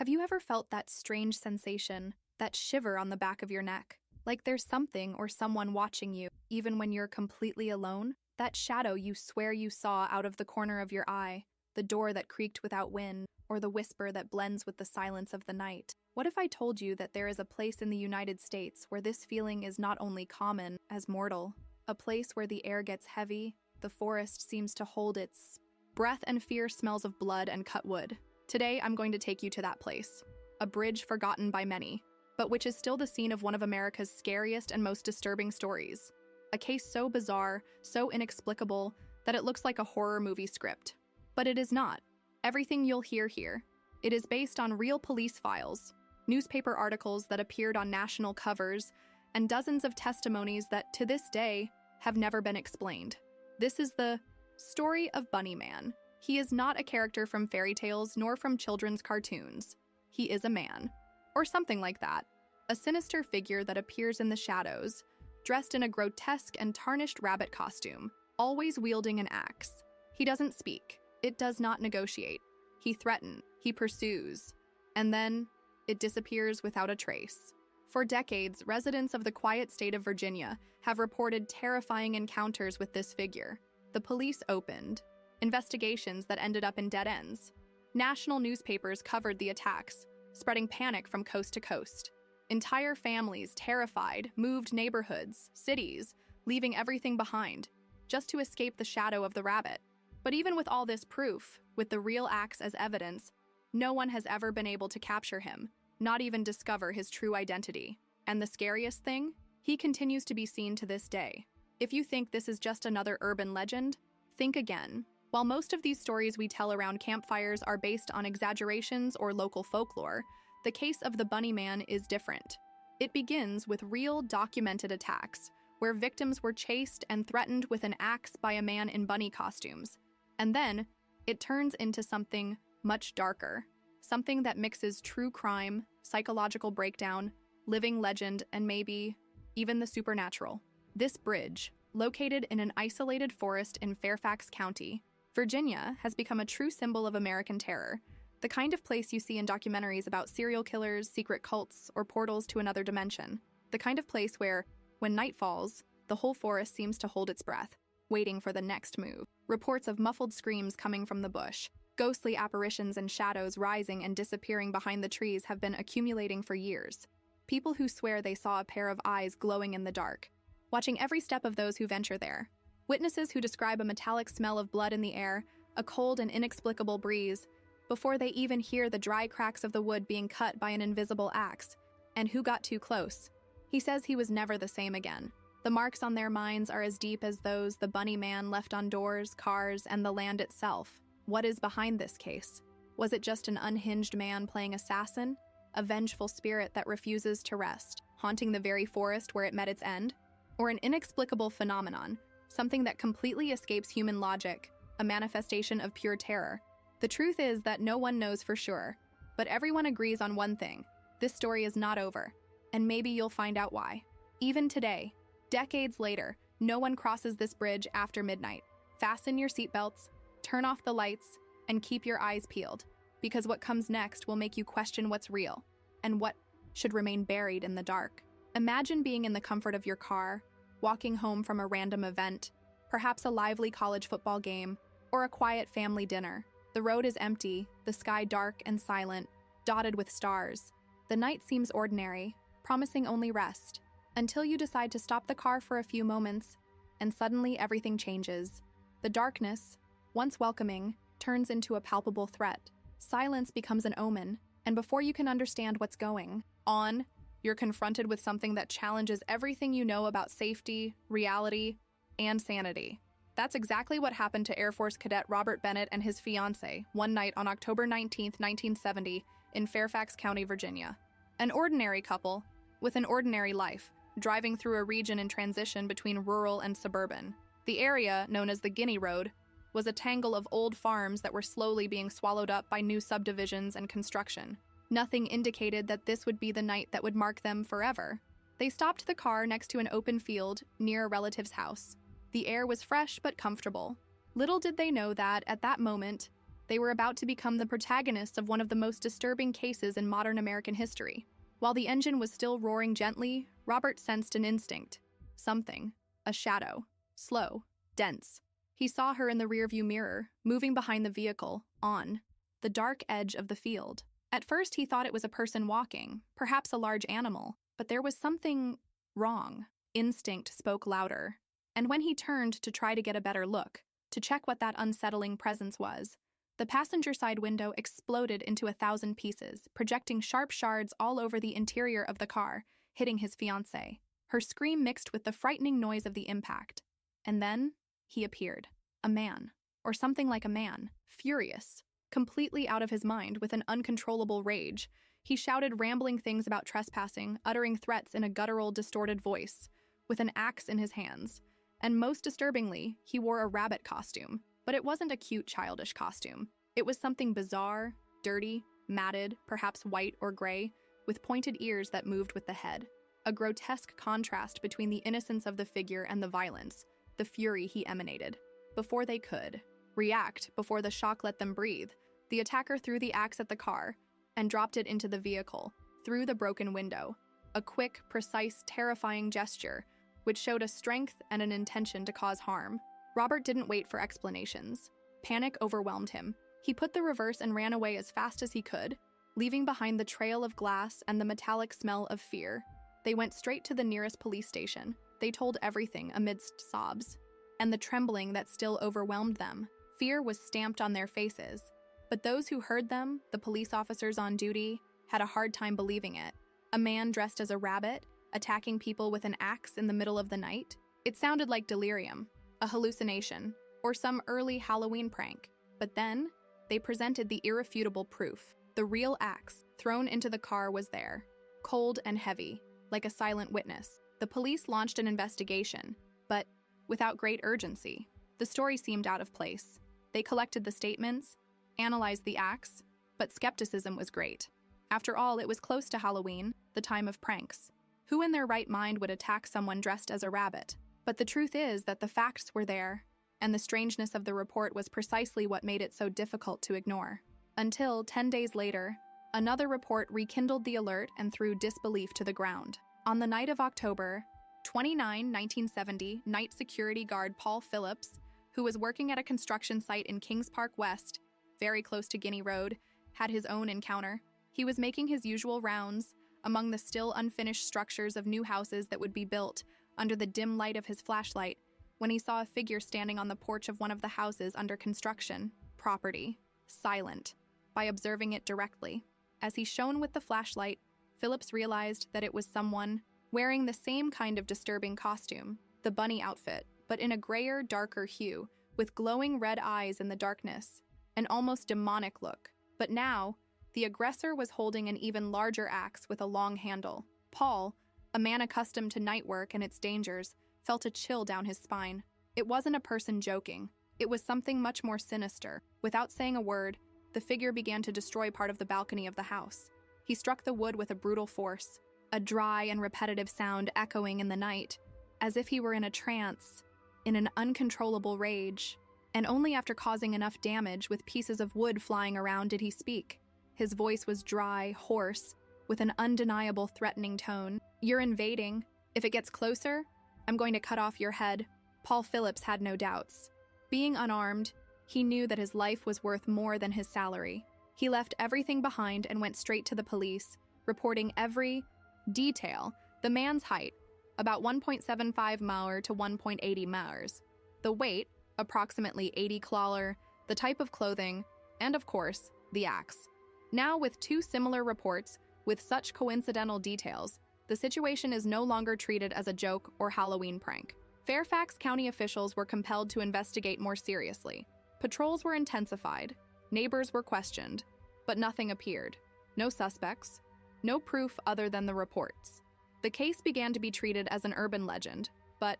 Have you ever felt that strange sensation, that shiver on the back of your neck? Like there's something or someone watching you, even when you're completely alone? That shadow you swear you saw out of the corner of your eye, the door that creaked without wind, or the whisper that blends with the silence of the night. What if I told you that there is a place in the United States where this feeling is not only common, as mortal? A place where the air gets heavy, the forest seems to hold its breath, and fear smells of blood and cut wood. Today, I'm going to take you to that place. A bridge forgotten by many, but which is still the scene of one of America's scariest and most disturbing stories. A case so bizarre, so inexplicable, that it looks like a horror movie script. But it is not. Everything you'll hear here. It is based on real police files, newspaper articles that appeared on national covers, and dozens of testimonies that, to this day, have never been explained. This is the story of Bunny Man. He is not a character from fairy tales nor from children's cartoons. He is a man, or something like that. A sinister figure that appears in the shadows, dressed in a grotesque and tarnished rabbit costume, always wielding an axe. He doesn't speak. It does not negotiate. He threatens. He pursues. And then it disappears without a trace. For decades, residents of the quiet state of Virginia have reported terrifying encounters with this figure. The police opened investigations that ended up in dead ends. National newspapers covered the attacks, spreading panic from coast to coast. Entire families, terrified, moved neighborhoods, cities, leaving everything behind, just to escape the shadow of the rabbit. But even with all this proof, with the real axe as evidence, no one has ever been able to capture him, not even discover his true identity. And the scariest thing? He continues to be seen to this day. If you think this is just another urban legend, think again. While most of these stories we tell around campfires are based on exaggerations or local folklore, the case of the Bunny Man is different. It begins with real documented attacks, where victims were chased and threatened with an axe by a man in bunny costumes. And then, it turns into something much darker. Something that mixes true crime, psychological breakdown, living legend, and maybe even the supernatural. This bridge, located in an isolated forest in Fairfax County, Virginia, has become a true symbol of American terror, the kind of place you see in documentaries about serial killers, secret cults, or portals to another dimension. The kind of place where, when night falls, the whole forest seems to hold its breath, waiting for the next move. Reports of muffled screams coming from the bush, ghostly apparitions and shadows rising and disappearing behind the trees have been accumulating for years. People who swear they saw a pair of eyes glowing in the dark, watching every step of those who venture there. Witnesses who describe a metallic smell of blood in the air, a cold and inexplicable breeze, before they even hear the dry cracks of the wood being cut by an invisible axe. And who got too close? He says he was never the same again. The marks on their minds are as deep as those the Bunny Man left on doors, cars, and the land itself. What is behind this case? Was it just an unhinged man playing assassin? A vengeful spirit that refuses to rest, haunting the very forest where it met its end? Or an inexplicable phenomenon, something that completely escapes human logic, a manifestation of pure terror? The truth is that no one knows for sure, but everyone agrees on one thing: this story is not over, and maybe you'll find out why. Even today, decades later, no one crosses this bridge after midnight. Fasten your seatbelts, turn off the lights, and keep your eyes peeled, because what comes next will make you question what's real and what should remain buried in the dark. Imagine being in the comfort of your car, walking home from a random event, perhaps a lively college football game, or a quiet family dinner. The road is empty, the sky dark and silent, dotted with stars. The night seems ordinary, promising only rest, until you decide to stop the car for a few moments, and suddenly everything changes. The darkness, once welcoming, turns into a palpable threat. Silence becomes an omen, and before you can understand what's going on, you're confronted with something that challenges everything you know about safety, reality, and sanity. That's exactly what happened to Air Force Cadet Robert Bennett and his fiancée one night on October 19, 1970, in Fairfax County, Virginia. An ordinary couple, with an ordinary life, driving through a region in transition between rural and suburban. The area, known as the Guinea Road, was a tangle of old farms that were slowly being swallowed up by new subdivisions and construction. Nothing indicated that this would be the night that would mark them forever. They stopped the car next to an open field near a relative's house. The air was fresh but comfortable. Little did they know that, at that moment, They were about to become the protagonists of one of the most disturbing cases in modern American history. While the engine was still roaring gently, Robert sensed an instinct. Something. A shadow. Slow. Dense. He saw her in the rearview mirror, moving behind the vehicle, on the dark edge of the field. At first, he thought it was a person walking, perhaps a large animal, but there was something wrong. Instinct spoke louder. And when he turned to try to get a better look, to check what that unsettling presence was, the passenger side window exploded into 1,000 pieces, projecting sharp shards all over the interior of the car, hitting his fiancée. Her scream mixed with the frightening noise of the impact. And then, he appeared. A man, or something like a man, furious, completely out of his mind with an uncontrollable rage. He shouted rambling things about trespassing, uttering threats in a guttural, distorted voice, with an axe in his hands. And most disturbingly, he wore a rabbit costume. But it wasn't a cute, childish costume. It was something bizarre, dirty, matted, perhaps white or gray, with pointed ears that moved with the head. A grotesque contrast between the innocence of the figure and the violence, the fury he emanated. Before they could react, before the shock let them breathe, the attacker threw the axe at the car and dropped it into the vehicle, through the broken window. A quick, precise, terrifying gesture, which showed a strength and an intention to cause harm. Robert didn't wait for explanations. Panic overwhelmed him. He put the reverse and ran away as fast as he could, leaving behind the trail of glass and the metallic smell of fear. They went straight to the nearest police station. They told everything amidst sobs, and the trembling that still overwhelmed them. Fear was stamped on their faces. But those who heard them, the police officers on duty, had a hard time believing it. A man dressed as a rabbit, attacking people with an axe in the middle of the night? It sounded like delirium, a hallucination, or some early Halloween prank. But then, they presented the irrefutable proof. The real axe, thrown into the car, was there, cold and heavy, like a silent witness. The police launched an investigation, but without great urgency. The story seemed out of place. They collected the statements, analyzed the axe, but skepticism was great. After all, it was close to Halloween, the time of pranks. Who in their right mind would attack someone dressed as a rabbit? But the truth is that the facts were there, and the strangeness of the report was precisely what made it so difficult to ignore. Until, 10 days later, another report rekindled the alert and threw disbelief to the ground. On the night of October 29, 1970, night security guard Paul Phillips, who was working at a construction site in Kings Park West, very close to Guinea Road, had his own encounter. He was making his usual rounds among the still unfinished structures of new houses that would be built under the dim light of his flashlight when he saw a figure standing on the porch of one of the houses under construction, property, silent. By observing it directly, as he shone with the flashlight, Phillips realized that it was someone wearing the same kind of disturbing costume, the bunny outfit, but in a grayer, darker hue, with glowing red eyes in the darkness, an almost demonic look. But now, the aggressor was holding an even larger axe with a long handle. Paul, a man accustomed to night work and its dangers, felt a chill down his spine. It wasn't a person joking. It was something much more sinister. Without saying a word, the figure began to destroy part of the balcony of the house. He struck the wood with a brutal force, a dry and repetitive sound echoing in the night, as if he were in a trance, in an uncontrollable rage. And only after causing enough damage with pieces of wood flying around did he speak. His voice was dry, hoarse, with an undeniable threatening tone. "You're invading. If it gets closer, I'm going to cut off your head." Paul Phillips had no doubts. Being unarmed, he knew that his life was worth more than his salary. He left everything behind and went straight to the police, reporting every detail. The man's height, about 1.75 molar to 1.80 mours. The weight, approximately 80 clawler, the type of clothing, and of course, the axe. Now, with two similar reports, with such coincidental details, the situation is no longer treated as a joke or Halloween prank. Fairfax County officials were compelled to investigate more seriously. Patrols were intensified, neighbors were questioned, but nothing appeared. No suspects, no proof other than the reports. The case began to be treated as an urban legend, but,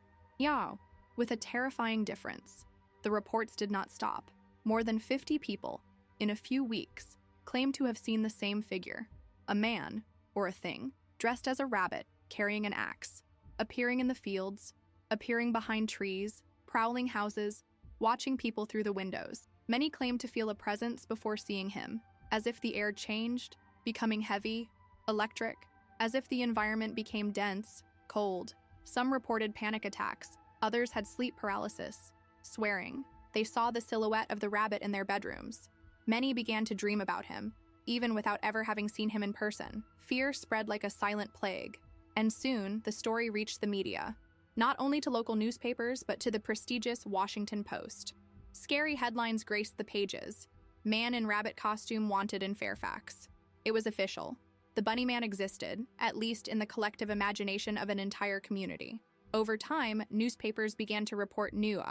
with a terrifying difference. The reports did not stop. More than 50 people, in a few weeks, claimed to have seen the same figure, a man, or a thing, dressed as a rabbit, carrying an axe, appearing in the fields, appearing behind trees, prowling houses, watching people through the windows. Many claim to feel a presence before seeing him, as if the air changed, becoming heavy, electric, as if the environment became dense, cold. Some reported panic attacks, others had sleep paralysis, swearing they saw the silhouette of the rabbit in their bedrooms. Many began to dream about him, even without ever having seen him in person. Fear spread like a silent plague, and soon the story reached the media, not only to local newspapers but to the prestigious Washington Post. Scary headlines graced the pages. Man in rabbit costume wanted in Fairfax. It was official. The bunny man existed, at least in the collective imagination of an entire community. Over time, newspapers began to report new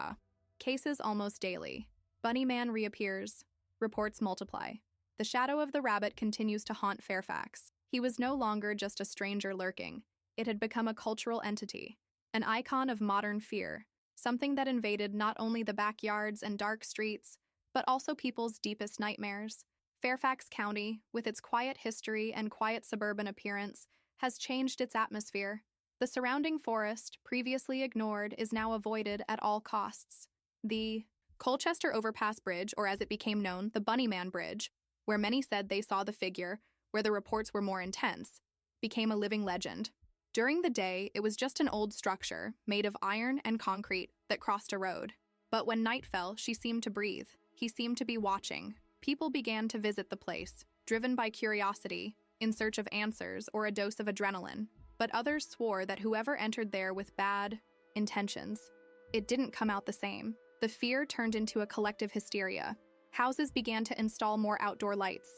cases almost daily. Bunny man reappears. Reports multiply. The shadow of the rabbit continues to haunt Fairfax. He was no longer just a stranger lurking. It had become a cultural entity, an icon of modern fear, something that invaded not only the backyards and dark streets, but also people's deepest nightmares. Fairfax County, with its quiet history and quiet suburban appearance, has changed its atmosphere. The surrounding forest, previously ignored, is now avoided at all costs. The Colchester Overpass Bridge, or as it became known, the Bunnyman Bridge, where many said they saw the figure, where the reports were more intense, became a living legend. During the day, it was just an old structure, made of iron and concrete, that crossed a road. But when night fell, she seemed to breathe. He seemed to be watching. People began to visit the place, driven by curiosity, in search of answers or a dose of adrenaline. But others swore that whoever entered there with bad intentions, it didn't come out the same. The fear turned into a collective hysteria. Houses began to install more outdoor lights,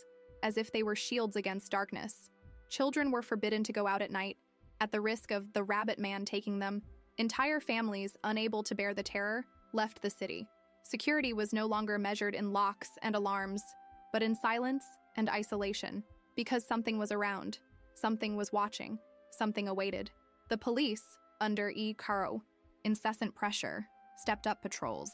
as if they were shields against darkness. Children were forbidden to go out at night, at the risk of the rabbit man taking them. Entire families, unable to bear the terror, left the city. Security was no longer measured in locks and alarms, but in silence and isolation, because something was around, something was watching, something awaited. The police, under E. Caro, incessant pressure, stepped up patrols.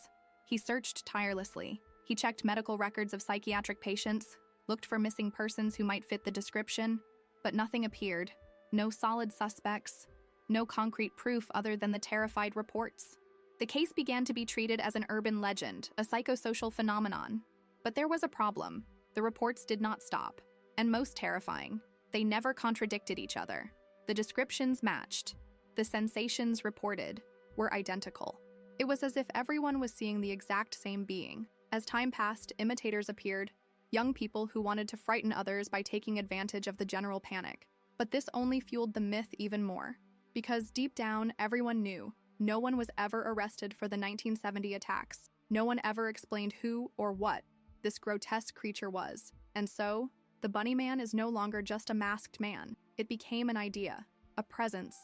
He searched tirelessly. He checked medical records of psychiatric patients, looked for missing persons who might fit the description, but nothing appeared. No solid suspects, no concrete proof other than the terrified reports. The case began to be treated as an urban legend, a psychosocial phenomenon. But there was a problem. The reports did not stop. And most terrifying, they never contradicted each other. The descriptions matched. The sensations reported were identical. It was as if everyone was seeing the exact same being. As time passed, imitators appeared, young people who wanted to frighten others by taking advantage of the general panic. But this only fueled the myth even more. Because deep down, everyone knew no one was ever arrested for the 1970 attacks. No one ever explained who or what this grotesque creature was. And so, the Bunny Man is no longer just a masked man. It became an idea, a presence,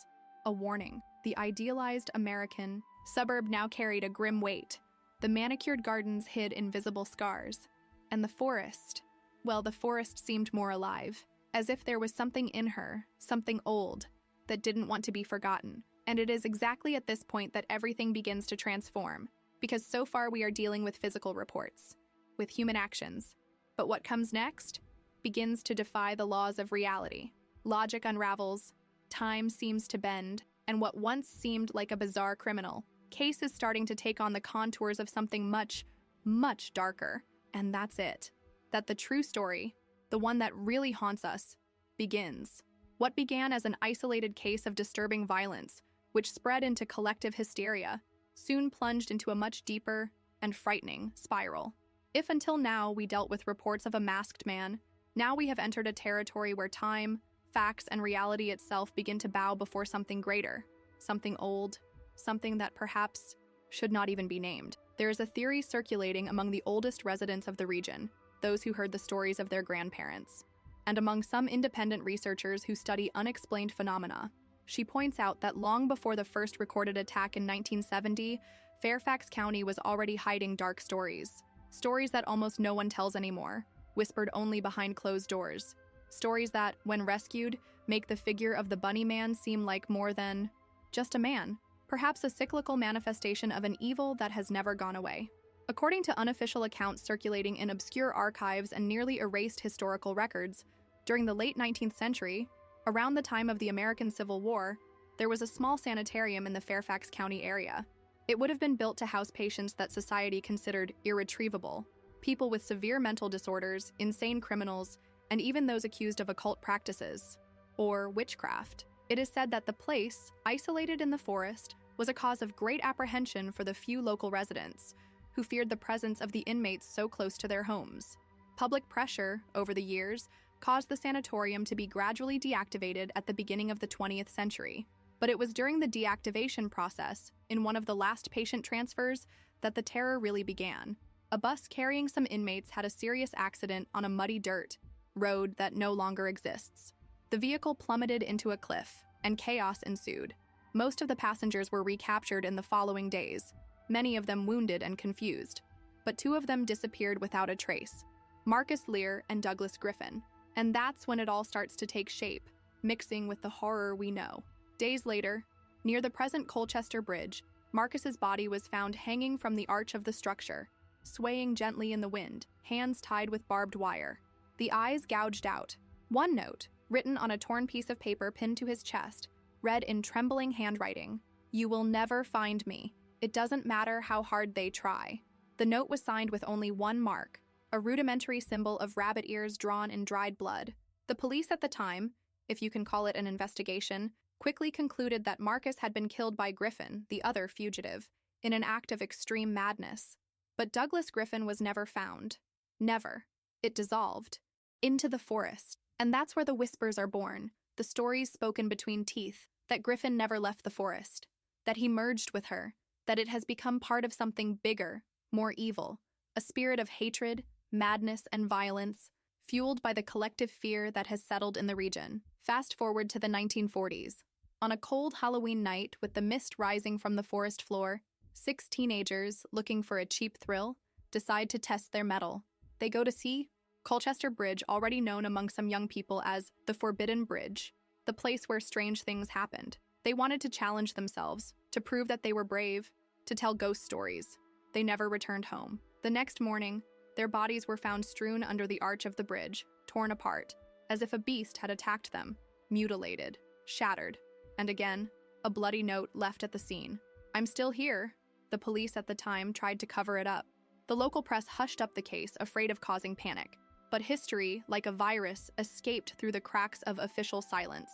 a warning. The idealized American suburb now carried a grim weight. The manicured gardens hid invisible scars. And the forest, well, the forest seemed more alive, as if there was something in her, something old, that didn't want to be forgotten. And it is exactly at this point that everything begins to transform, because so far we are dealing with physical reports, with human actions. But what comes next begins to defy the laws of reality. Logic unravels, time seems to bend, and what once seemed like a bizarre criminal case is starting to take on the contours of something much, much darker. And that's it. That the true story, the one that really haunts us, begins. What began as an isolated case of disturbing violence, which spread into collective hysteria, soon plunged into a much deeper and frightening spiral. If until now we dealt with reports of a masked man, now we have entered a territory where time, facts, and reality itself begin to bow before something greater, something old, something that perhaps should not even be named. There is a theory circulating among the oldest residents of the region, those who heard the stories of their grandparents, and among some independent researchers who study unexplained phenomena. She points out that long before the first recorded attack in 1970, Fairfax County was already hiding dark stories. Stories that almost no one tells anymore, whispered only behind closed doors. Stories that, when rescued, make the figure of the Bunny Man seem like more than just a man, perhaps a cyclical manifestation of an evil that has never gone away. According to unofficial accounts circulating in obscure archives and nearly erased historical records, during the late 19th century, around the time of the American Civil War, there was a small sanitarium in the Fairfax County area. It would have been built to house patients that society considered irretrievable, People with severe mental disorders, insane criminals, and even those accused of occult practices, or witchcraft. It is said that the place, isolated in the forest, was a cause of great apprehension for the few local residents, who feared the presence of the inmates so close to their homes. Public pressure, over the years, caused the sanatorium to be gradually deactivated at the beginning of the 20th century. But it was during the deactivation process, in one of the last patient transfers, that the terror really began. A bus carrying some inmates had a serious accident on a muddy dirt road that no longer exists. The vehicle plummeted into a cliff, and chaos ensued. Most of the passengers were recaptured in the following days, many of them wounded and confused. But two of them disappeared without a trace, Marcus Lear and Douglas Griffin. And that's when it all starts to take shape, mixing with the horror we know. Days later, near the present Colchester Bridge, Marcus's body was found hanging from the arch of the structure, swaying gently in the wind, hands tied with barbed wire, the eyes gouged out. One note, written on a torn piece of paper pinned to his chest, read in trembling handwriting, "You will never find me. It doesn't matter how hard they try." The note was signed with only one mark, a rudimentary symbol of rabbit ears drawn in dried blood. The police at the time, if you can call it an investigation, quickly concluded that Marcus had been killed by Griffin, the other fugitive, in an act of extreme madness. But Douglas Griffin was never found. Never. It dissolved. Into the forest. And that's where the whispers are born, the stories spoken between teeth, that Griffin never left the forest, that he merged with her, that it has become part of something bigger, more evil, a spirit of hatred, madness, and violence, fueled by the collective fear that has settled in the region. Fast forward to the 1940s. On a cold Halloween night with the mist rising from the forest floor, 6 teenagers, looking for a cheap thrill, decide to test their mettle. They go to see Colchester Bridge, already known among some young people as the Forbidden Bridge, the place where strange things happened. They wanted to challenge themselves, to prove that they were brave, to tell ghost stories. They never returned home. The next morning, their bodies were found strewn under the arch of the bridge, torn apart, as if a beast had attacked them, mutilated, shattered, and again, a bloody note left at the scene. "I'm still here." The police at the time tried to cover it up. The local press hushed up the case, afraid of causing panic. But history, like a virus, escaped through the cracks of official silence.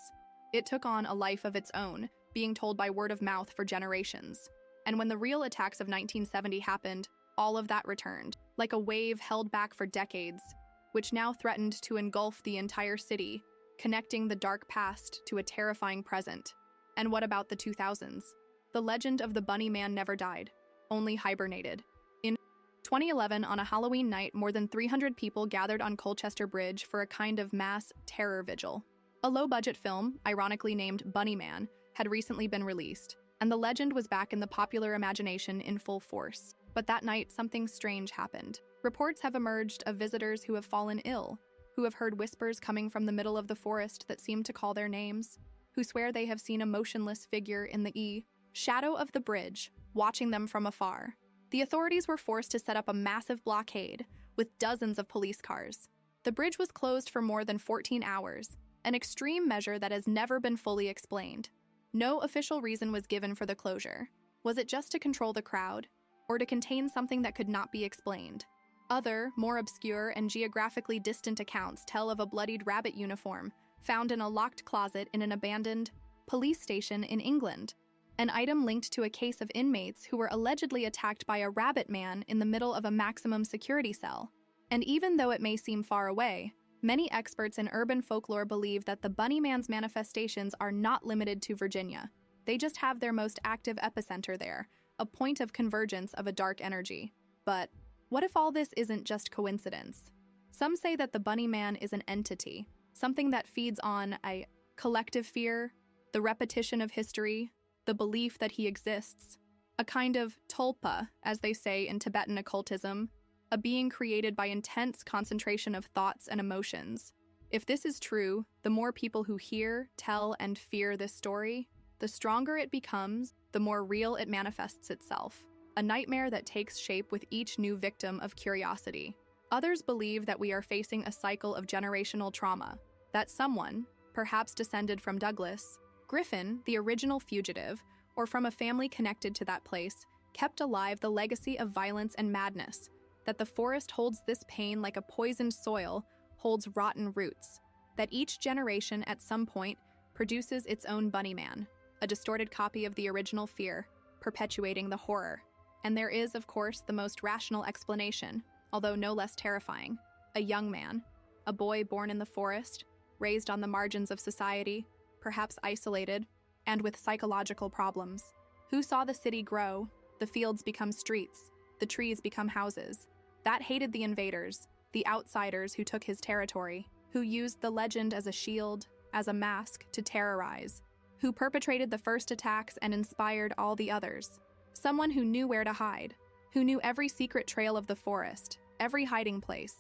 It took on a life of its own, being told by word of mouth for generations. And when the real attacks of 1970 happened, all of that returned, like a wave held back for decades, which now threatened to engulf the entire city, connecting the dark past to a terrifying present. And what about the 2000s? The legend of the Bunny Man never died, only hibernated. In 2011, on a Halloween night, more than 300 people gathered on Colchester Bridge for a kind of mass terror vigil. A low-budget film, ironically named Bunny Man, had recently been released, and the legend was back in the popular imagination in full force. But that night, something strange happened. Reports have emerged of visitors who have fallen ill, who have heard whispers coming from the middle of the forest that seem to call their names, who swear they have seen a motionless figure in the shadow of the bridge, watching them from afar. The authorities were forced to set up a massive blockade with dozens of police cars. The bridge was closed for more than 14 hours, an extreme measure that has never been fully explained. No official reason was given for the closure. Was it just to control the crowd, or to contain something that could not be explained? Other, more obscure and geographically distant accounts tell of a bloodied rabbit uniform found in a locked closet in an abandoned police station in England, an item linked to a case of inmates who were allegedly attacked by a rabbit man in the middle of a maximum security cell. And even though it may seem far away, many experts in urban folklore believe that the Bunny Man's manifestations are not limited to Virginia. They just have their most active epicenter there, a point of convergence of a dark energy. But what if all this isn't just coincidence? Some say that the Bunny Man is an entity, something that feeds on a collective fear, the repetition of history, the belief that he exists, a kind of tulpa, as they say in Tibetan occultism, a being created by intense concentration of thoughts and emotions. If this is true, the more people who hear, tell, and fear this story, the stronger it becomes, the more real it manifests itself, a nightmare that takes shape with each new victim of curiosity. Others believe that we are facing a cycle of generational trauma, that someone, perhaps descended from Douglas Griffin, the original fugitive, or from a family connected to that place, kept alive the legacy of violence and madness, that the forest holds this pain like a poisoned soil holds rotten roots, that each generation at some point produces its own Bunnyman, a distorted copy of the original fear, perpetuating the horror. And there is, of course, the most rational explanation, although no less terrifying. A young man, a boy born in the forest, raised on the margins of society, perhaps isolated, and with psychological problems, who saw the city grow, the fields become streets, the trees become houses, that hated the invaders, the outsiders who took his territory, who used the legend as a shield, as a mask to terrorize, who perpetrated the first attacks and inspired all the others. Someone who knew where to hide, who knew every secret trail of the forest, every hiding place.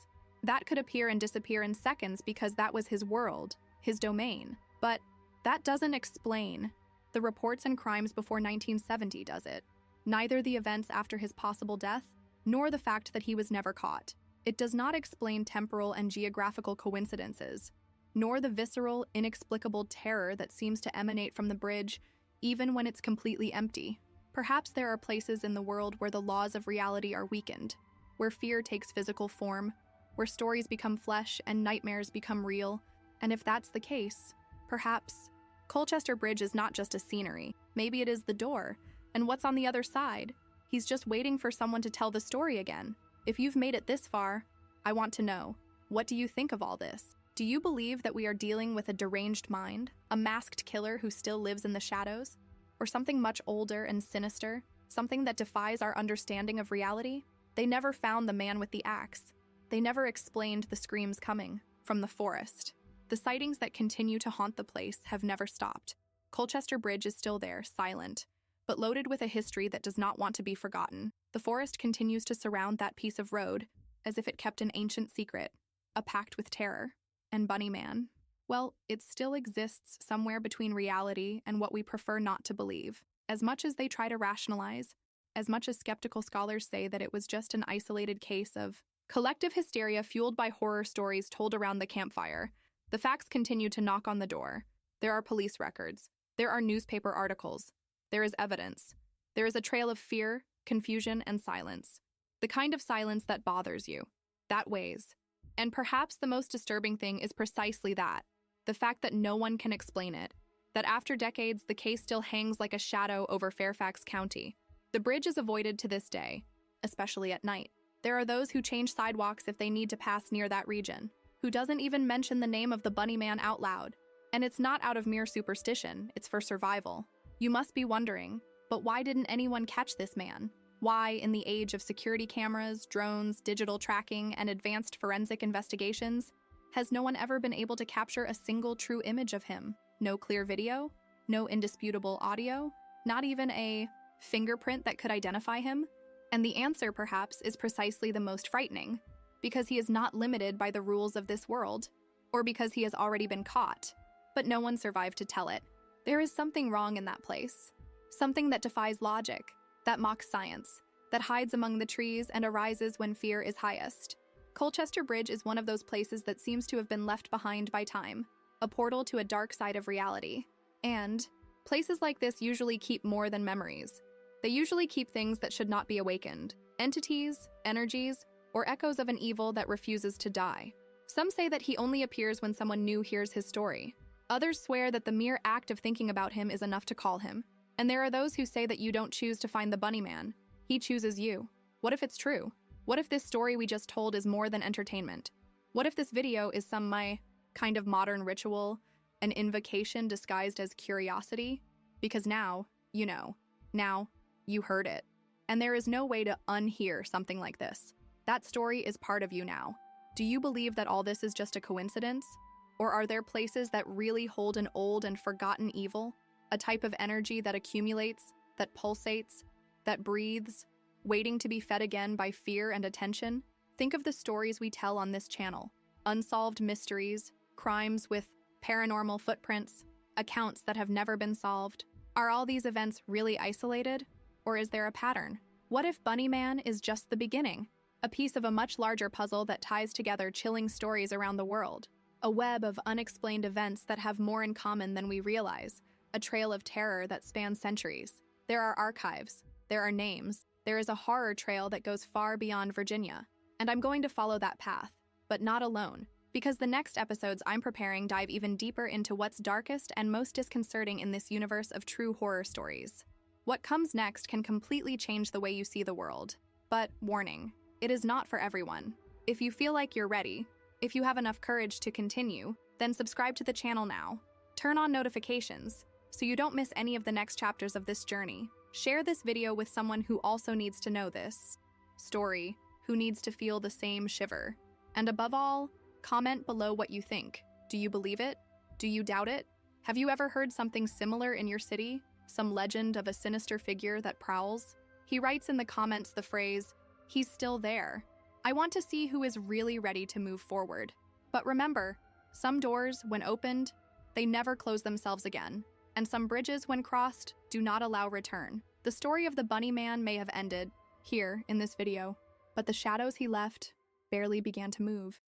That could appear and disappear in seconds because that was his world, his domain. But that doesn't explain the reports and crimes before 1970, does it? Neither the events after his possible death, nor the fact that he was never caught. It does not explain temporal and geographical coincidences, nor the visceral, inexplicable terror that seems to emanate from the bridge, even when it's completely empty. Perhaps there are places in the world where the laws of reality are weakened, where fear takes physical form, where stories become flesh and nightmares become real, and if that's the case, perhaps Colchester Bridge is not just a scenery. Maybe it is the door, and what's on the other side? He's just waiting for someone to tell the story again. If you've made it this far, I want to know, what do you think of all this? Do you believe that we are dealing with a deranged mind, a masked killer who still lives in the shadows? Or something much older and sinister, something that defies our understanding of reality? They never found the man with the axe. They never explained the screams coming from the forest. The sightings that continue to haunt the place have never stopped. Colchester Bridge is still there, silent, but loaded with a history that does not want to be forgotten. The forest continues to surround that piece of road as if it kept an ancient secret, a pact with terror. And Bunnyman, well, it still exists somewhere between reality and what we prefer not to believe. As much as they try to rationalize, as much as skeptical scholars say that it was just an isolated case of collective hysteria fueled by horror stories told around the campfire, the facts continue to knock on the door. There are police records. There are newspaper articles. There is evidence. There is a trail of fear, confusion, and silence. The kind of silence that bothers you, that weighs. And perhaps the most disturbing thing is precisely that, the fact that no one can explain it, that after decades the case still hangs like a shadow over Fairfax County. The bridge is avoided to this day, especially at night. There are those who change sidewalks if they need to pass near that region, who doesn't even mention the name of the Bunnyman out loud. And it's not out of mere superstition, it's for survival. You must be wondering, but why didn't anyone catch this man? Why, in the age of security cameras, drones, digital tracking, and advanced forensic investigations, has no one ever been able to capture a single true image of him? No clear video? No indisputable audio? Not even a fingerprint that could identify him? And the answer, perhaps, is precisely the most frightening, because he is not limited by the rules of this world, or because he has already been caught, but no one survived to tell it. There is something wrong in that place, something that defies logic, that mocks science, that hides among the trees and arises when fear is highest. Colchester Bridge is one of those places that seems to have been left behind by time, a portal to a dark side of reality. And places like this usually keep more than memories. They usually keep things that should not be awakened, entities, energies, or echoes of an evil that refuses to die. Some say that he only appears when someone new hears his story. Others swear that the mere act of thinking about him is enough to call him. And there are those who say that you don't choose to find the Bunnyman. He chooses you. What if it's true? What if this story we just told is more than entertainment? What if this video is some kind of modern ritual, an invocation disguised as curiosity? Because now, you know. Now, you heard it. And there is no way to unhear something like this. That story is part of you now. Do you believe that all this is just a coincidence? Or are there places that really hold an old and forgotten evil? A type of energy that accumulates, that pulsates, that breathes, waiting to be fed again by fear and attention? Think of the stories we tell on this channel. Unsolved mysteries, crimes with paranormal footprints, accounts that have never been solved. Are all these events really isolated? Or is there a pattern? What if Bunnyman is just the beginning? A piece of a much larger puzzle that ties together chilling stories around the world. A web of unexplained events that have more in common than we realize. A trail of terror that spans centuries. There are archives. There are names. There is a horror trail that goes far beyond Virginia. and I'm going to follow that path, but not alone, because the next episodes I'm preparing dive even deeper into what's darkest and most disconcerting in this universe of true horror stories. What comes next can completely change the way you see the world. But warning, it is not for everyone. If you feel like you're ready, if you have enough courage to continue, then subscribe to the channel now. Turn on notifications so you don't miss any of the next chapters of this journey. Share this video with someone who also needs to know this story, who needs to feel the same shiver. And above all, comment below what you think. Do you believe it? Do you doubt it? Have you ever heard something similar in your city? Some legend of a sinister figure that prowls? He writes in the comments the phrase, "He's still there." I want to see who is really ready to move forward. But remember, some doors, when opened, they never close themselves again. And some bridges, when crossed, do not allow return. The story of the Bunny Man may have ended here in this video, but the shadows he left barely began to move.